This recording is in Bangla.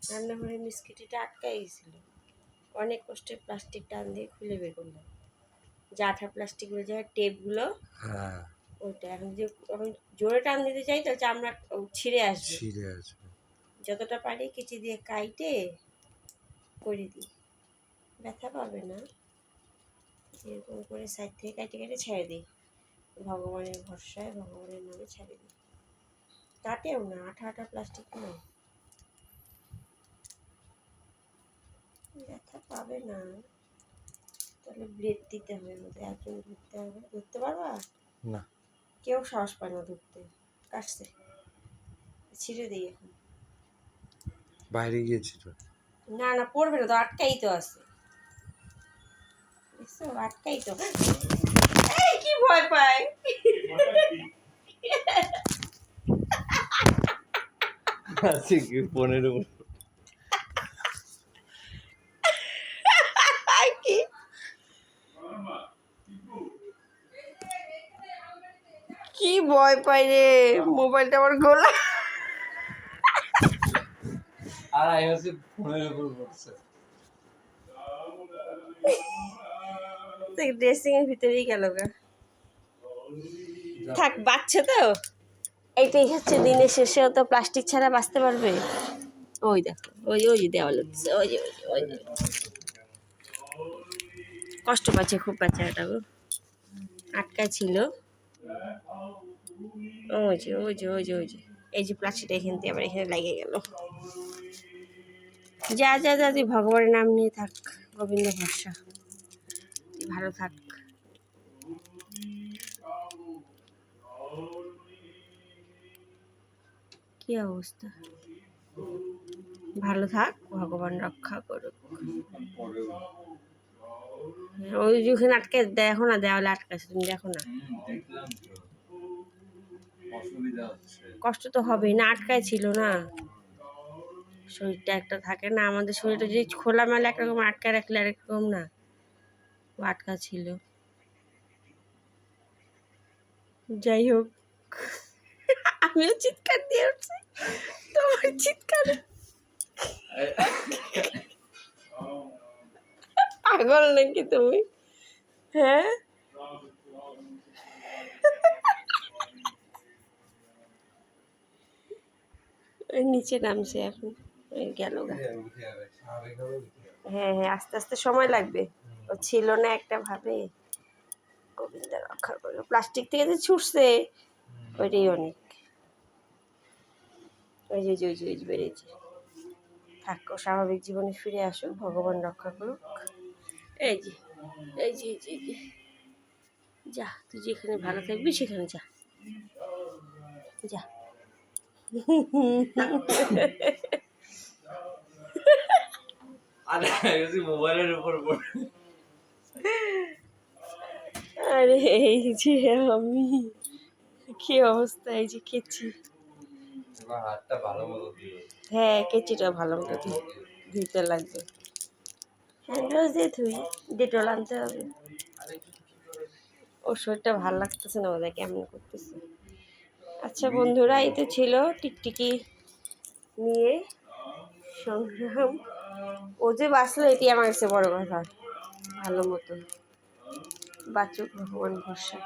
রান্নাঘরে মিসকিটিটা আটকাই গেছিলো, অনেক কষ্টে প্লাস্টিক টান দিয়ে খুলে বের করলাম, যে আঠা প্লাস্টিকগুলো যে টেপগুলো, হ্যাঁ ওইটা এখন জোরে টান দিতে চাই তো চামড়া ছিঁড়ে আসবে, যতটা পারি কেচি দিয়ে কাইটে করে দিই, ব্যথা পাবে না, এরকম করে সাইড থেকে কাটে কেটে ছেড়ে দিই, ভগবানের ভরসায় ভগবানের নামে ছেড়ে দিই, কাটেও না, আঠা আঠা প্লাস্টিক না, ব্যথা পাবে না। তাহলে ব্লেড দিতে হবে, বোধহয় একজন ধরতে হবে, ধরতে পারবা না, কেউ সাহস পায় না ধরতে, কাটছে, ছিঁড়ে দিই এখন, বাইরে গিয়েছিল। না না পড়বে না তো, আটকাই তো আছে, বুঝছো, আটকাই তো, এই কি ভয় পায়, আছে কি 15 কি কি ভয় পাই রে, মোবাইলটা আমার গোলা, আর আই হচ্ছে ফোনের উপর পড়ছে। ড্রেসিং এর ভিতরেই গেল গা, থাক বাচ্চা তো, এইটাই হচ্ছে দিনের শেষেও তো প্লাস্টিক ছাড়া বাঁচতে পারবে, ওই দেখো ওই ওই যে দেওয়াল হচ্ছে, ওই যে ওই যে ওই যে, কষ্ট পাচ্ছে খুব বাচ্চাটা গো, আটকায় ছিল, ওই যে ওই যে ওই যে ওই যে, এই যে প্লাস্টিকটা এখান থেকে আবার এখানে লেগে গেল, যা যা যা তুই ভগবানের নাম নিয়ে থাক, গোবিন্দ ভরসা, তুই ভালো থাক, কি অবস্থা, ভালো থাক, ভগবান রক্ষা করুক, ওই যেখানে আটকে দেখো না, দেওয়ালে আটকাছে, তুমি দেখো না, কষ্ট তো হবেই না, আটকায় ছিল না, শরীরটা একটা থাকে না, আমাদের শরীরটা যদি খোলামেলা একরকম আটকায় রাখলে আরেকরকম না, আটকা ছিল, যাই হোক, আমিও চিৎকার দিয়ে উঠছি, তোমার চিৎকার, পাগল নাকি তুমি, হ্যাঁ, ওই নিচে নামছে এখন, ওই গেল গা, হ্যাঁ হ্যাঁ আস্তে আস্তে সময় লাগবে, ও ছিল না একটা ভাবে, গোবিন্দ রক্ষা করো, প্লাস্টিক থেকে যে ছুটছে ওইটাই অনেক, ওই যে ওই যে ওই যে বেড়েছে, থাকো, স্বাভাবিক জীবনে ফিরে আসো, ভগবান রক্ষা করুক, এই যে এই যে এই যে এই যে, যা তুই যেখানে ভালো থাকবি সেখানে যা, যা, মোবাইলের উপর আরে এই যে আমি, কি অবস্থা, এই যে কেচি, হাতটা ভালো মতো দিও, হ্যাঁ কেচিটা ভালো মতো ধুইতে লাগবে, হ্যান্ড ওয়াশ দিয়ে ধুই, ডেটল আনতে হবে, ওর শরীরটা ভালো লাগতেছে না, ওদের কেমন করতেছে। আচ্ছা বন্ধুরা, এই তো ছিল টিকটিকি নিয়ে সংগ্রাম, ও যে বাঁচলো এটি আমার কাছে বড় কথা, ভালো মতো বাঁচুক, ভগবান ভরসা।